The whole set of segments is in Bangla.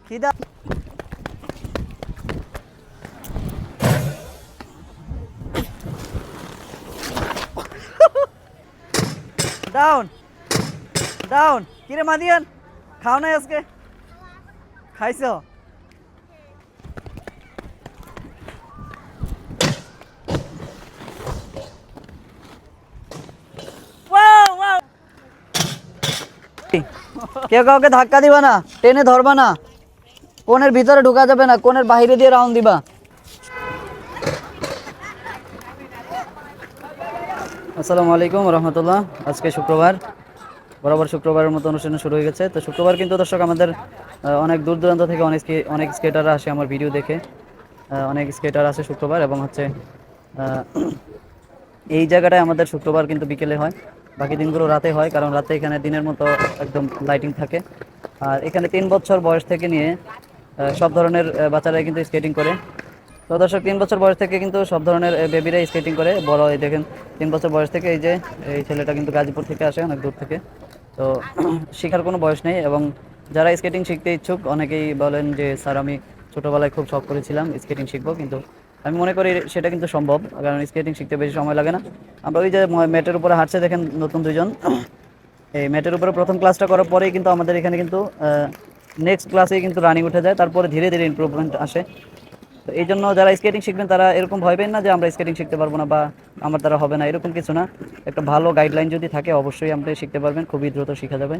খিদা ডাউন ডাউন। কিরে মাদিয়ান, খাও নাই আজকে? খাইছো? কেউ কাউকে ধাক্কা দিবা না, টেনে ধরবা না, কোণের ভিতরে ঢোকা যাবে না, কোণের বাইরে দিয়ে রাউন্ড দিবা। আসসালামু আলাইকুম রহমতুল্লাহ। আজকে শুক্রবার, বরাবর শুক্রবারের মতো অনুষ্ঠান শুরু হয়ে গেছে। তো শুক্রবার কিন্তু দর্শক আমাদের অনেক দূর দূরান্ত থেকে অনেক স্কেটাররা আসে আমার ভিডিও দেখে। অনেক স্কেটার আসে শুক্রবার, এবং হচ্ছে এই জায়গাটায় আমাদের শুক্রবার কিন্তু বিকেলে হয়, বাকি দিনগুলো রাতে হয়, কারণ রাতে এখানে দিনের মতো একদম লাইটিং থাকে। আর এখানে 3 বছর বয়স থেকে নিয়ে সব ধরনের বাচ্চারাই কিন্তু স্কেটিং করে। তো দর্শক 3 বছর বয়স থেকে কিন্তু সব ধরনের বেবিরাই স্কেটিং করে। বড় এই দেখেন 3 বছর বয়স থেকে, এই যে এই ছেলেটা কিন্তু গাজীপুর থেকে আসে, অনেক দূর থেকে। তো শেখার কোনো বয়স নেই, এবং যারা স্কেটিং শিখতে ইচ্ছুক অনেকেই বলেন যে স্যার আমি ছোটোবেলায় খুব শখ করেছিলাম স্কেটিং শিখবো, কিন্তু আমি মনে করি সেটা কিন্তু সম্ভব, কারণ স্কেটিং শিখতে বেশি সময় লাগে না। আমরা ওই যে ম্যাটের উপরে হাঁটছে দেখেন নতুন দুইজন, এই ম্যাটের উপরে প্রথম ক্লাসটা করার পরেই কিন্তু আমাদের এখানে কিন্তু নেক্সট ক্লাসেই কিন্তু রানিং উঠে যায়, তারপরে ধীরে ধীরে ইমপ্রুভমেন্ট আসে। তো এই জন্য যারা স্কেটিং শিখবেন তারা এরকম ভয়বেন না যে আমরা স্কেটিং শিখতে পারবো না বা আমার দ্বারা হবে না, এরকম কিছু না। একটা ভালো গাইডলাইন যদি থাকে অবশ্যই আপনি শিখতে পারবেন, খুবই দ্রুত শেখা যাবে।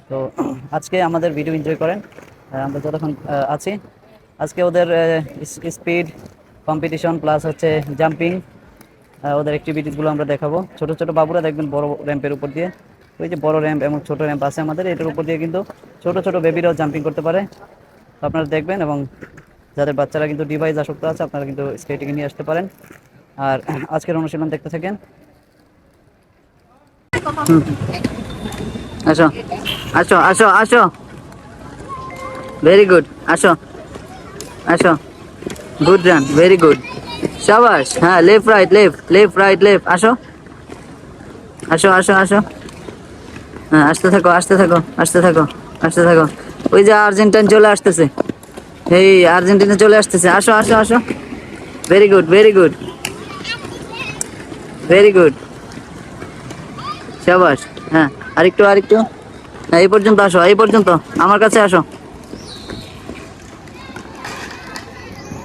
তো আজকে আমাদের ভিডিও এনজয় করেন, আমরা যতক্ষণ আছি। আজকে ওদের স্পিড কম্পিটিশন প্লাস হচ্ছে জাম্পিং, ওদের অ্যাক্টিভিটিসগুলো আমরা দেখাবো। ছোট ছোট বাবুরা দেখবেন বড় র্যাম্পের উপর দিয়ে, ওই যে বড় র্যাম্প এবং ছোট র্যাম্প আছে আমাদের, এটার উপর দিয়ে কিন্তু ছোট ছোট বেবিরাও জাম্পিং করতে পারে। তো আপনারা দেখবেন, এবং যাদের বাচ্চারা কিন্তু ডিভাইস আসক্ত আছে আপনারা কিন্তু স্কেটিংয়ে নিয়ে আসতে পারেন। আর আজকের অনুশীলন দেখতে থাকেন। আসো আসো আসো আসো, ভেরি গুড, আসো আসো, গুড রান, ভেরি গুড, শাবাশ। হ্যাঁ, left right left left right left, আসো আসো আসো আসো। হ্যাঁ, আসতে থাকো আসতে থাকো আসতে থাকো আসতে থাকো। ওই যে আর্জেন্টাইন চলে আসতেছে, এই আর্জেন্টিনা চলে আসতেছে, আসো আসো আসো, very good very good very good, শাবাশ। হ্যাঁ, আরেকটু আরেকটু, হ্যাঁ এই পর্যন্ত আসো, এই পর্যন্ত আমার কাছে আসো।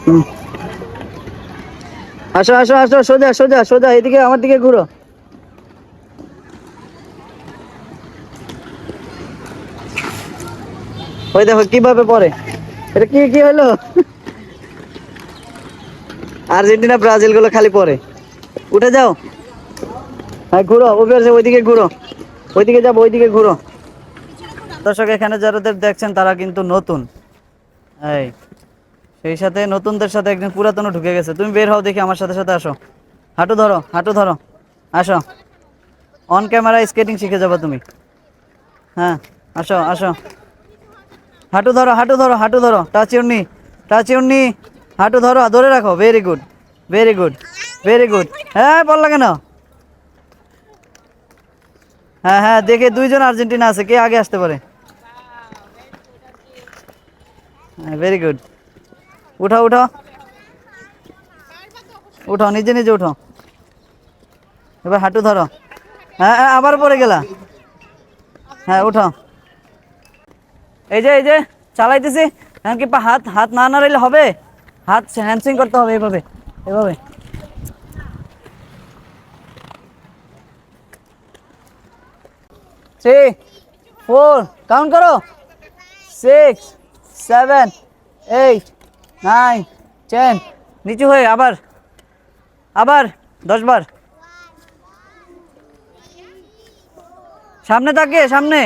হুম, আসো আসো আসো, সোজা সোজা সোজা, এদিকে আমার দিকে ঘুরো। ওই দেখো কিভাবে পড়ে, এটা কি কি হলো? আর্জেন্টিনা ব্রাজিল গুলো খালি পড়ে। উঠে যাও, হ্যাঁ ঘুরো, ওইদিকে ঘুরো, ওইদিকে যাবো, ওইদিকে ঘুরো। দর্শক এখানে যারাদের দেখছেন তারা কিন্তু নতুন, এই সেই সাথে নতুনদের সাথে একজন পুরাতনও ঢুকে গেছে। তুমি বের হও দেখি, আমার সাথে সাথে আসো, হাঁটু ধরো হাঁটু ধরো, আসো, অন ক্যামেরা স্কেটিং শিখে যাবো তুমি। হ্যাঁ, আসো আসো, হাঁটু ধরো হাঁটু ধরো হাঁটু ধরো, টাচ ইউর নি, টাচ ইউর নি, হাঁটু ধরো, ধরে রাখো, very good very good very good. হ্যাঁ বল লাগে না। হ্যাঁ হ্যাঁ, দেখে দুইজন আর্জেন্টিনা আছে, কে আগে আসতে পারে। হ্যাঁ, ভেরি গুড, উঠো উঠো উঠো, নিজে নিজে উঠো, এবার হাঁটু ধরো। হ্যাঁ হ্যাঁ, আবার পড়ে গেলা। হ্যাঁ উঠো, এই যে চালাইতেছি, এমনকি হাত হাত না নাড়াইলে হবে, হাত হ্যান্ডসুইং করতে হবে, এভাবে এভাবে। 3 4, কাউন্ট করো, 6 7 8 9 10, নিচু হয়ে আবার আবার 10 বার, সামনে তাকিয়ে সামনে।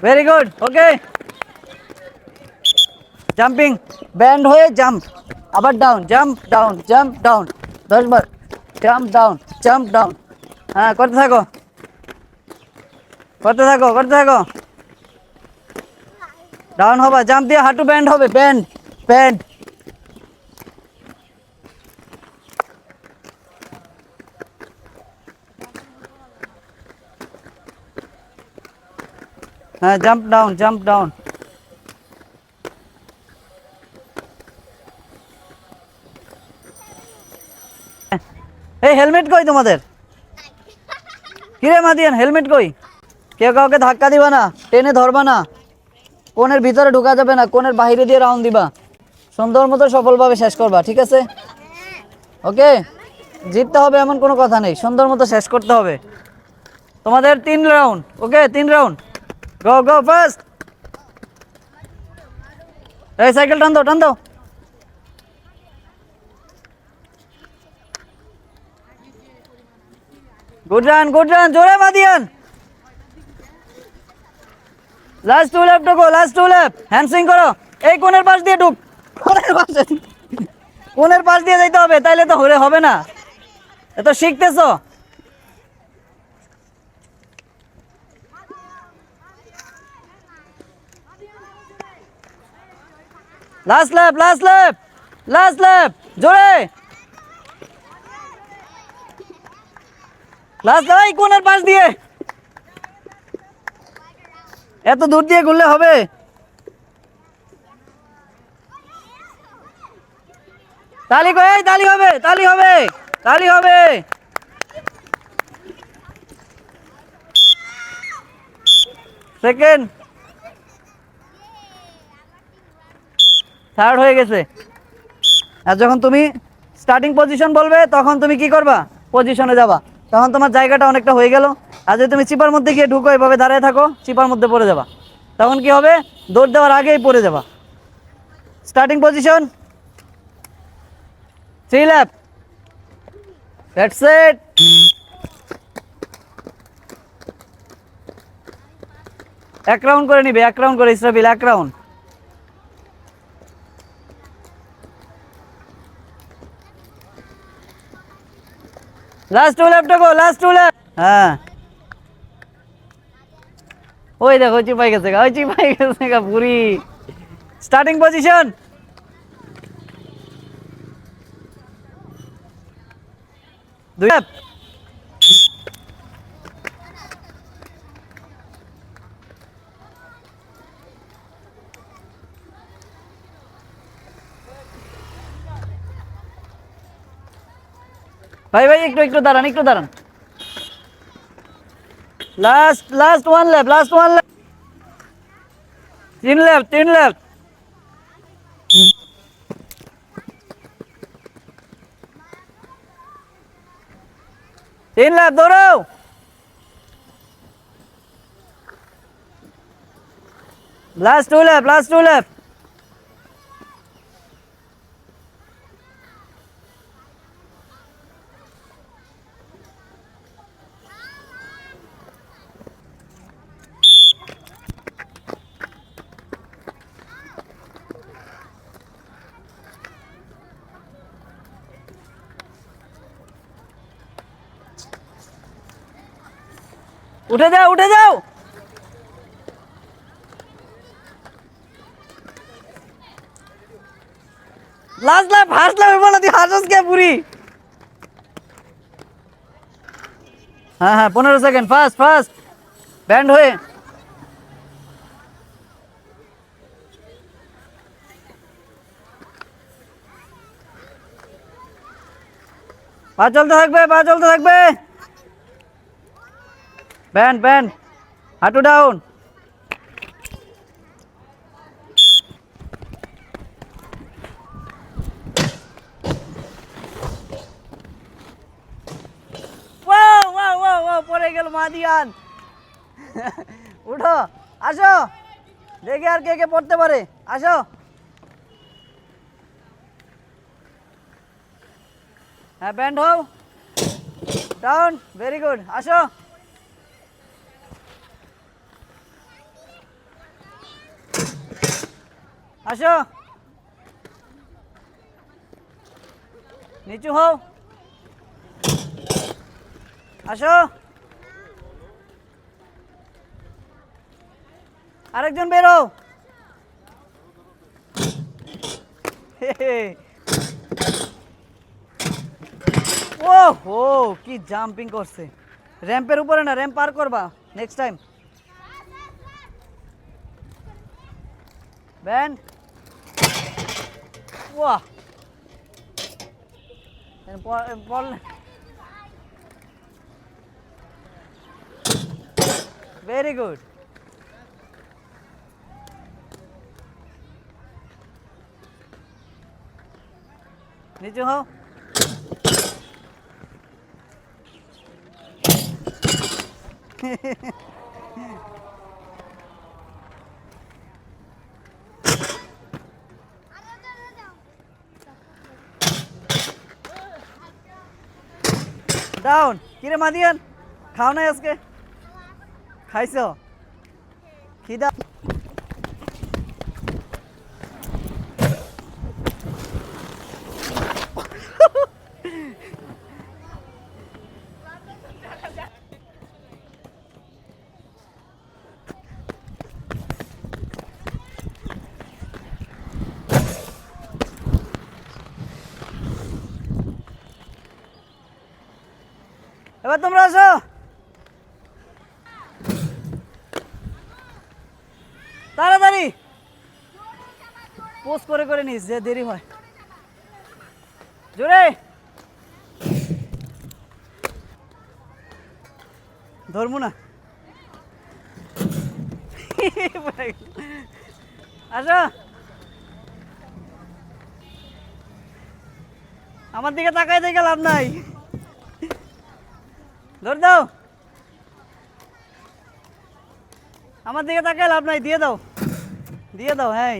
ভেরি গুড, ওকে। জাম্পিং, ব্যান্ড হয়ে জাম্প, আবার down, jump down jump down, 10 বার, জাম্প ডাউন জাম্প ডাউন। হ্যাঁ, করতে থাকো করতে থাকো করতে থাকো, ডাউন হবা, জাম্প দিয়ে হাঁটু ব্যান্ড হবে, ব্যান্ড ব্যান্ড। হ্যাঁ, জাম্প ডাউন, জাম্প ডাউন। এই হেলমেট কই তোমাদের? কিরে মাদিয়ান, হেলমেট কই? কেউ কাউকে ধাক্কা দিবা না, টেনে ধরবা না, কোণের ভিতরে ঢুকা যাবে না, কোণের বাইরে দিয়ে রাউন্ড দিবা, সুন্দর মতো সফলভাবে শেষ করবা, ঠিক আছে? ওকে, জিততে হবে এমন কোনো কথা নেই, সুন্দর মতো শেষ করতে হবে। তোমাদের 3 রাউন্ড, ওকে 3 রাউন্ড। গো গো ফার্স্ট। এই সাইকেল টান দাও, টান দাও। গুড রান, গুড রান, জোরে মাদিয়ান। লাস্ট 2 ল্যাপ ঢোকো, লাস্ট 2 ল্যাপ, হ্যান্ডসুইং করো। এই কোণের পাশ দিয়ে ঢুক, কোণের পাশে, কোণের পাশ দিয়ে যাইতে হবে, তাইলে তো হলে হবে না, এ তো শিখতেছো। Last lap, last lap, last lap, জোরে লাস্ট। এই কোণের পাশ দিয়ে, এত দূর দিয়ে ঘুরলে হবে? তালি কই, এই তালি হবে, তালি হবে, তালি হবে। সেকেন্ড, থার্ড হয়ে গেছে। আর যখন তুমি স্টার্টিং পজিশন বলবে তখন তুমি কি করবা? পজিশনে যাবা, তখন তোমার জায়গাটা অনেকটা হয়ে গেল। আর যদি তুমি চিপার মধ্যে গিয়ে ঢুকো, এভাবে দাঁড়িয়ে থাকো, চিপার মধ্যে পড়ে যাবা, তখন কি হবে? দৌড় দেওয়ার আগেই পড়ে যাবা। Starting position, 3 lap, that's it. এক রাউন্ড করে নিবে, এক রাউন্ড করে ইসরাফিল, এক রাউন্ড। লাস্ট 2 ল্যাপ ঢোকো, লাস্ট 2 ল্যাপ। হ্যাঁ, ওই দেখো চিপাই গেছে গা, ওই চিপাই গেছে গা পুরি। স্টার্টিং পজিশন, 2 ল্যাপ। ভাই ভাই, একটু একটু দাঁড়ান, একটু দাঁড়ান। লাস্ট লাস্ট 1 ল্যাপ, লাস্ট 1 ল্যাপ। 3 ল্যাপ, 3 ল্যাপ। 3 ল্যাপ, দৌড়াও। লাস্ট 2 ল্যাপ, লাস্ট 2 ল্যাপ। উঠে যাও, উঠে যাও। লাস্ট ল্যাপ, ফার্স্ট ল্যাপ বলে তুই হাসস কে পুরি? হ্যাঁ হ্যাঁ, 15 সেকেন্ড, ফার্স্ট ফার্স্ট, ব্যান্ড হয়ে। পা চলতে থাকবে, পা চলতে থাকবে। ব্যান্ড ব্যান্ড, হাঁটু down. Wow wow wow wow, পড়ে গেল মাদিয়ান। উঠো, আসো, দেখি আর কে কে পড়তে পারে, আসো। হ্যাঁ, ব্যান্ড হও, ডাউন, ভেরি গুড, আসো। আসো, নিচু হও, আসো। আরেকজন বেরো। ও হো, কি জাম্পিং করছে। র্যাম্পের উপরে না, র্যাম্প পার করবা নেক্সট টাইম। ব্যান্ড বাহ বল ভেরি গুড নিচু হও ডাউন কিরে মাদিয়ান খাও নাই আজকে খাইছো খিদা এবার তোমরা আসো তাড়াতাড়ি পোস্ট করে করে নিস যে দেরি হয় জোরে ধরবো না আসো আমার দিকে তাকাই দেখে লাভ নাই ধর দাও আমার দিকে তাকায় লাভ নাই দিয়ে দাও হ্যাঁ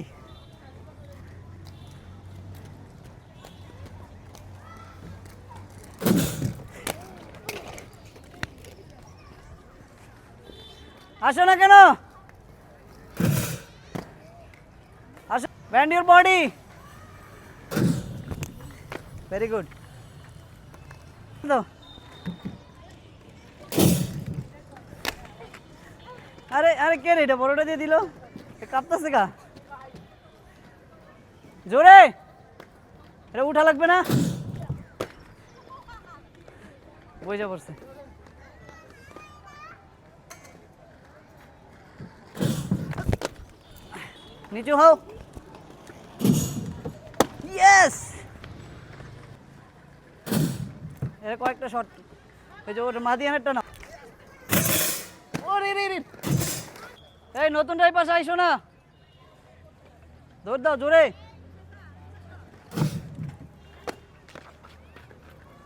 আসো না কেন আসো band your body very good দাও আরে আরে কে রে এটা বড়টা দিয়ে দিল কাঁপতেছে গা জোরে এটা উঠা লাগবে না বইজা পড়ছে নিচু হও ইয়েস এর কয়েকটা শট এই যে ওটা মাদিয়ানেরটা না ওরে রে রে এই নতুন রাই পাশে আইসো না দৌড় দাও জোরে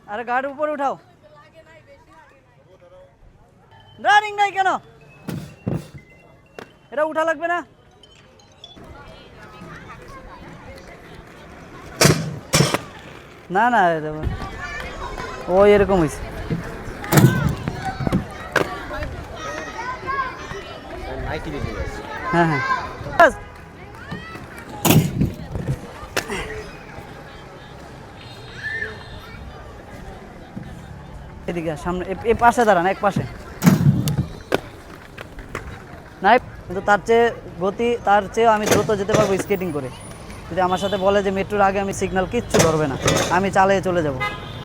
আরে গাড়ির উপরে উঠাও রানিং নাই কেন এটা উঠা লাগবে না না না ও এরকম হয়েছে হ্যাঁ হ্যাঁ এদিকে সামনে এই পাশে দাঁড়ান এক পাশে নাই কিন্তু তার চেয়ে গতি তার চেয়েও আমি দ্রুত যেতে পারবো স্কেটিং করে যদি আমার সাথে বলে যে মেট্রোর আগে আমি সিগন্যাল কিচ্ছু ধরবে না আমি চালিয়ে চলে যাব